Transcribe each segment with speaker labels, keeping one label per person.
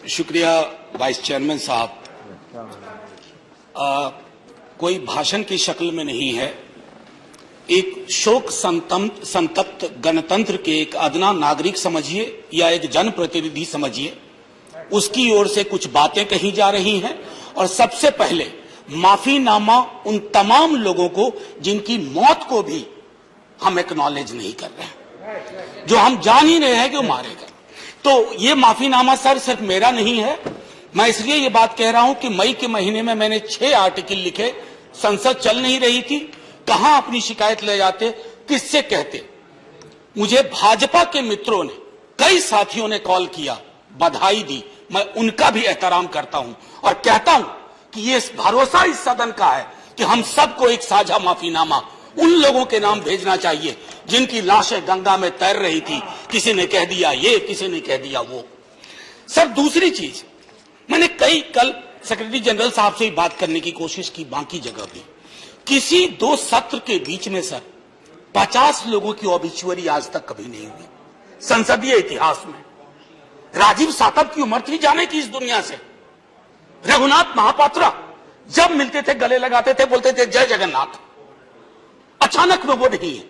Speaker 1: शुक्रिया vice chairman साहब। कोई भाषण की शक्ल में नहीं है, एक शोक संतप्त गणतंत्र के एक अदना नागरिक समझिए या एक जनप्रतिनिधि समझिए, उसकी ओर से कुछ बातें कही जा रही हैं। और सबसे पहले माफीनामा उन तमाम लोगों को जिनकी मौत को भी हम एक्नॉलेज नहीं कर रहे हैं, जो हम जान ही रहे हैं कि वो मारे गए। तो ये माफीनामा सर सिर्फ मेरा नहीं है। मैं इसलिए ये बात कह रहा हूं कि मई के महीने में मैंने 6 आर्टिकल लिखे, संसद चल नहीं रही थी, कहां अपनी शिकायत ले जाते, किससे कहते। मुझे भाजपा के मित्रों ने, कई साथियों ने कॉल किया, बधाई दी, मैं उनका भी एहतराम करता हूं और कहता हूं कि ये भरोसा इस सदन का है कि हम सबको एक साझा माफीनामा उन लोगों के नाम भेजना चाहिए जिनकी लाशें गंगा में तैर रही थी। किसी ने कह दिया ये, किसी ने कह दिया वो। सर दूसरी चीज, मैंने कल सेक्रेटरी जनरल साहब से ही बात करने की कोशिश की, बाकी जगह भी। किसी 2 सत्र के बीच में सर 50 लोगों की ऑबिचुअरी आज तक कभी नहीं हुई संसदीय इतिहास में। राजीव सातव की उम्र थी जाने की इस दुनिया से। रघुनाथ महापात्रा जब मिलते थे गले लगाते थे, बोलते थे जय जगन्नाथ। अचानक में वो नहीं है।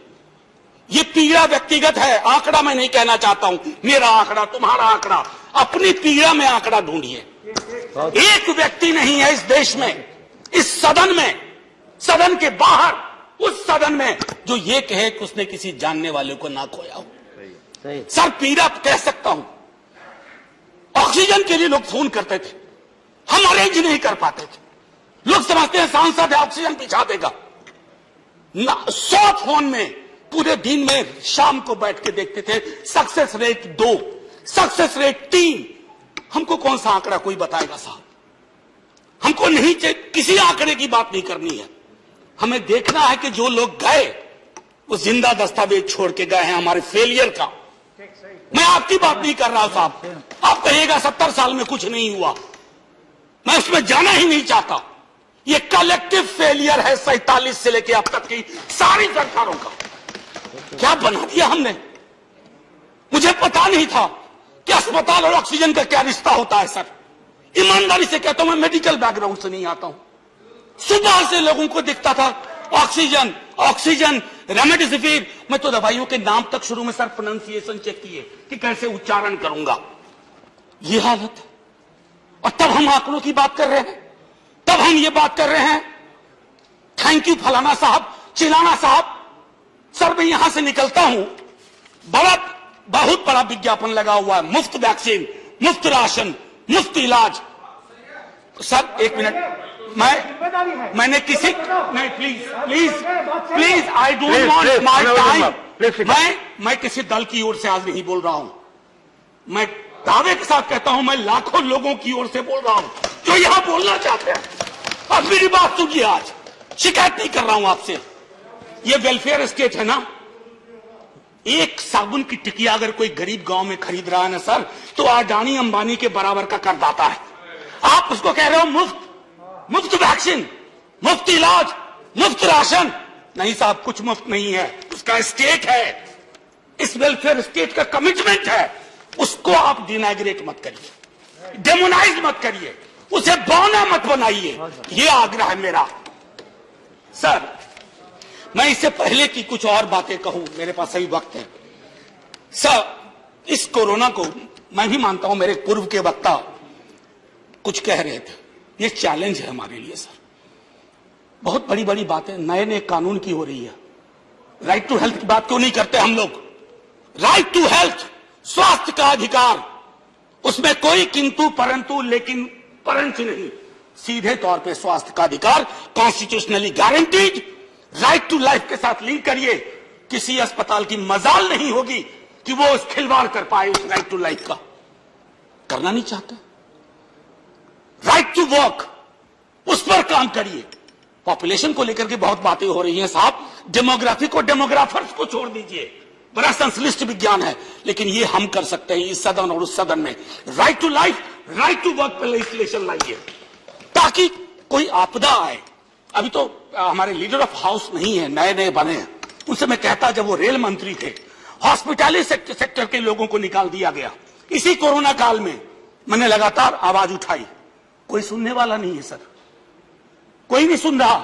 Speaker 1: ये पीड़ा व्यक्तिगत है, आंकड़ा मैं नहीं कहना चाहता हूं, मेरा आंकड़ा, तुम्हारा आंकड़ा, अपनी पीड़ा में आंकड़ा ढूंढिए। एक व्यक्ति नहीं है इस देश में, इस सदन में, सदन के बाहर, उस सदन में जो ये कहे कि उसने किसी जानने वाले को ना खोया हो। सर पीड़ा कह सकता हूं। ऑक्सीजन के लिए लोग फोन करते थे, हम अरेंज नहीं कर पाते थे। लोग समझते हैं सांसद है ऑक्सीजन पिछा देगा। 100 फोन में पूरे दिन में शाम को बैठ के देखते थे, सक्सेस रेट 2, सक्सेस रेट 3। हमको कौन सा आंकड़ा कोई बताएगा साहब? हमको नहीं चाहिए, किसी आंकड़े की बात नहीं करनी है। हमें देखना है कि जो लोग गए वो जिंदा दस्तावेज छोड़ के गए हैं हमारे फेलियर का। मैं आपकी बात नहीं कर रहा साहब। आप कहिएगा 70 साल में कुछ नहीं हुआ, मैं उसमें जाना ही नहीं चाहता। ये कलेक्टिव फेलियर है 47 से लेकर अब तक की सारी सरकारों का। क्या बना दिया हमने? मुझे पता नहीं था कि अस्पताल और ऑक्सीजन का क्या रिश्ता होता है सर। ईमानदारी से कहता हूं, मैं मेडिकल बैकग्राउंड से नहीं आता हूं। सुबह से लोगों को दिखता था ऑक्सीजन ऑक्सीजन, रेमडेसिविर। मैं तो दवाइयों के नाम तक शुरू में सर प्रोनाउंसिएशन चेक किए कि कैसे उच्चारण करूंगा। ये हालत है। और तब हम आंकड़ों की बात कर रहे हैं, तब हम ये बात कर रहे हैं थैंक यू फलाना साहब, चिलाना साहब। सर मैं यहां से निकलता हूं, बहुत बड़ा विज्ञापन लगा हुआ है, मुफ्त वैक्सीन, मुफ्त राशन, मुफ्त इलाज। सर एक मिनट, मैंने किसी नहीं, please I don't want my time. मैं किसी दल की ओर से आज नहीं बोल रहा हूं। मैं दावे के साथ कहता हूं, मैं लाखों लोगों की ओर से बोल रहा हूं जो यहां बोलना चाहते हैं। अब मेरी बात सुनिए, आज शिकायत नहीं कर रहा हूं आपसे। ये वेलफेयर स्टेट है ना। एक साबुन की टिकिया अगर कोई गरीब गांव में खरीद रहा है ना सर, तो अडानी अंबानी के बराबर का करदाता है। आप उसको कह रहे हो मुफ्त वैक्सीन, मुफ्त इलाज, मुफ्त राशन। नहीं साहब, कुछ मुफ्त नहीं है, उसका स्टेट है। इस वेलफेयर स्टेट का कमिटमेंट है, उसको आप डिनाइग्रेट मत करिए, डेमोनाइज मत करिए, उसे बौना मत बनाइए। ये आग्रह है मेरा। सर मैं इससे पहले की कुछ और बातें कहूं, मेरे पास सही वक्त है। सर इस कोरोना को मैं भी मानता हूं, मेरे पूर्व के वक्ता कुछ कह रहे थे, ये चैलेंज है हमारे लिए सर। बहुत बड़ी बड़ी बातें नए नए कानून की हो रही है। राइट टू हेल्थ की बात क्यों नहीं करते हम लोग? राइट टू हेल्थ, स्वास्थ्य का अधिकार, उसमें कोई किंतु परंतु लेकिन परंच नहीं, सीधे तौर पे स्वास्थ्य का अधिकार constitutionally guaranteed. Right to life के साथ लिंक करिए। किसी अस्पताल की मजाल नहीं होगी कि वो उस खिलवाड़ कर पाए उस राइट टू लाइफ का। करना नहीं चाहते। राइट टू वर्क, उस पर काम करिए। पॉपुलेशन को लेकर के बहुत बातें हो रही हैं साहब। डेमोग्राफी को, डेमोग्राफर्स को छोड़ दीजिए, बड़ा संश्लिष्ट विज्ञान है, लेकिन ये हम कर सकते हैं इस सदन और उस सदन में। Right to life, right to work पे लेजिस्लेशन लाइए ताकि कोई आपदा आए। अभी तो हमारे लीडर ऑफ हाउस नहीं है, नए नए बने हैं। उनसे मैं कहता, जब वो रेल मंत्री थे, हॉस्पिटैलिटी सेक्टर के लोगों को निकाल दिया गया इसी कोरोना काल में। मैंने लगातार आवाज उठाई, कोई सुनने वाला नहीं है सर, कोई नहीं सुन रहा।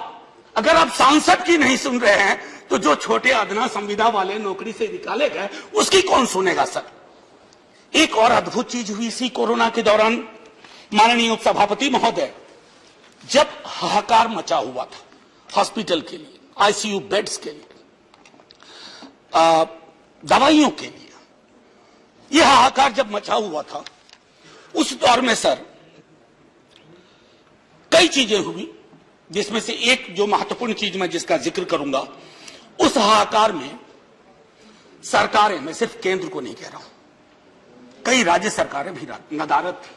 Speaker 1: अगर आप सांसद की नहीं सुन रहे हैं तो जो छोटे अदना संविदा वाले नौकरी से निकाले गए उसकी कौन सुनेगा सर। एक और अद्भुत चीज हुई इसी कोरोना के दौरान, माननीय उपसभापति महोदय, जब हाहाकार मचा हुआ था हॉस्पिटल के लिए, आईसीयू बेड्स के लिए, दवाइयों के लिए, यह हाहाकार जब मचा हुआ था, उस दौर में सर कई चीजें हुई, जिसमें से एक जो महत्वपूर्ण चीज मैं जिसका जिक्र करूंगा, उस हाहाकार में सरकारें, मैं सिर्फ केंद्र को नहीं कह रहा हूं, कई राज्य सरकारें भी नदारद थी।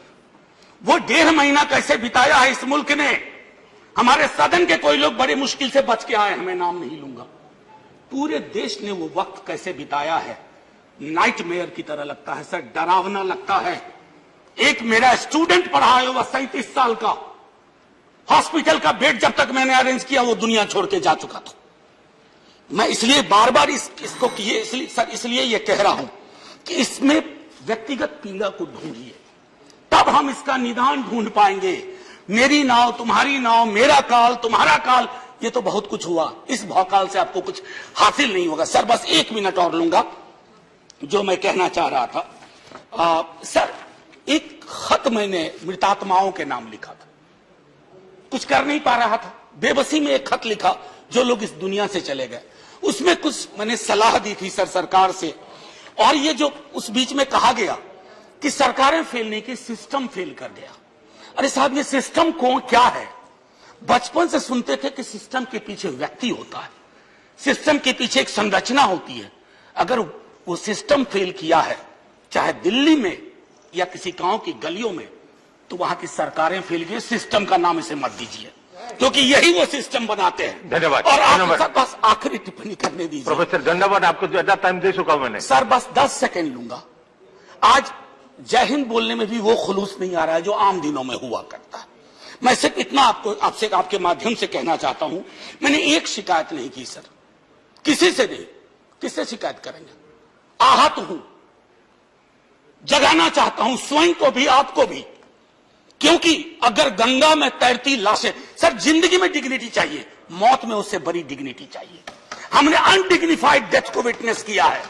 Speaker 1: वो 1.5 महीना कैसे बिताया है इस मुल्क ने। हमारे सदन के कोई लोग बड़े मुश्किल से बच के आए, मैं नाम नहीं लूंगा। पूरे देश ने वो वक्त कैसे बिताया है, नाइटमेयर की तरह लगता है सर, डरावना लगता है। एक मेरा स्टूडेंट पढ़ा है, वह 37 साल का, हॉस्पिटल का बेड जब तक मैंने अरेंज किया वो दुनिया छोड़ के जा चुका था। मैं इसलिए बार बार इसको किए इसलिए ये कह रहा हूं कि इसमें व्यक्तिगत पीड़ा को ढूंढिए, तब हम इसका निदान ढूंढ पाएंगे। मेरी नाव तुम्हारी नाव, मेरा काल तुम्हारा काल, ये तो बहुत कुछ हुआ, इस भौकाल से आपको कुछ हासिल नहीं होगा। सर बस 1 मिनट और लूंगा, जो मैं कहना चाह रहा था। सर एक खत मैंने मृतात्माओं के नाम लिखा था, कुछ कर नहीं पा रहा था, बेबसी में एक खत लिखा, जो लोग इस दुनिया से चले गए। उसमें कुछ मैंने सलाह दी थी सर सरकार से, और ये जो उस बीच में कहा गया कि सरकारें फेल नहीं की, सिस्टम फेल कर गया। अरे साहब, ये सिस्टम कौन क्या है? बचपन से सुनते थे कि सिस्टम के पीछे व्यक्ति होता है, सिस्टम के पीछे एक संरचना होती है। अगर वो सिस्टम फेल किया है, चाहे दिल्ली में या किसी गांव की गलियों में, तो वहां की सरकारें फेल की। सिस्टम का नाम इसे मत दीजिए, क्योंकि यही वो सिस्टम बनाते हैं।
Speaker 2: धन्यवाद।
Speaker 1: और आप बस आखिरी टिप्पणी करने दीजिए।
Speaker 2: प्रोफेसर धन्यवाद, आपको ज्यादा टाइम दे चुका मैंने।
Speaker 1: सर बस 10 सेकेंड लूंगा। आज जय हिंद बोलने में भी वो खुलूस नहीं आ रहा है जो आम दिनों में हुआ करता है। मैं सिर्फ इतना आपसे आपके माध्यम से कहना चाहता हूं, मैंने एक शिकायत नहीं की सर, किसी से नहीं। किससे शिकायत करेंगे? आहत हूं, जगाना चाहता हूं स्वयं को भी, आपको भी, क्योंकि अगर गंगा में तैरती लाशें, सर जिंदगी में डिग्निटी चाहिए, मौत में उससे बड़ी डिग्निटी चाहिए। हमने अनडिग्निफाइड डेथ को विटनेस किया है,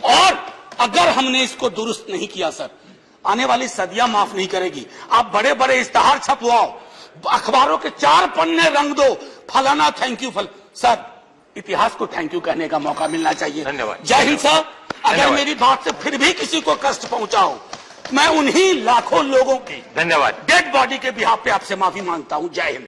Speaker 1: और अगर हमने इसको दुरुस्त नहीं किया सर, आने वाली सदियां माफ नहीं करेगी। आप बड़े बड़े इश्तहार छपवाओ, अखबारों के 4 पन्ने रंग दो, फलाना थैंक यू सर, इतिहास को थैंक यू कहने का मौका मिलना चाहिए।
Speaker 2: धन्यवाद।
Speaker 1: जय हिंद सर। अगर मेरी बात से फिर भी किसी को कष्ट पहुंचाओ, मैं उन्हीं लाखों लोगों की
Speaker 2: धन्यवाद
Speaker 1: डेड बॉडी के बिहाफ पे आपसे माफी मांगता हूं। जय हिंद।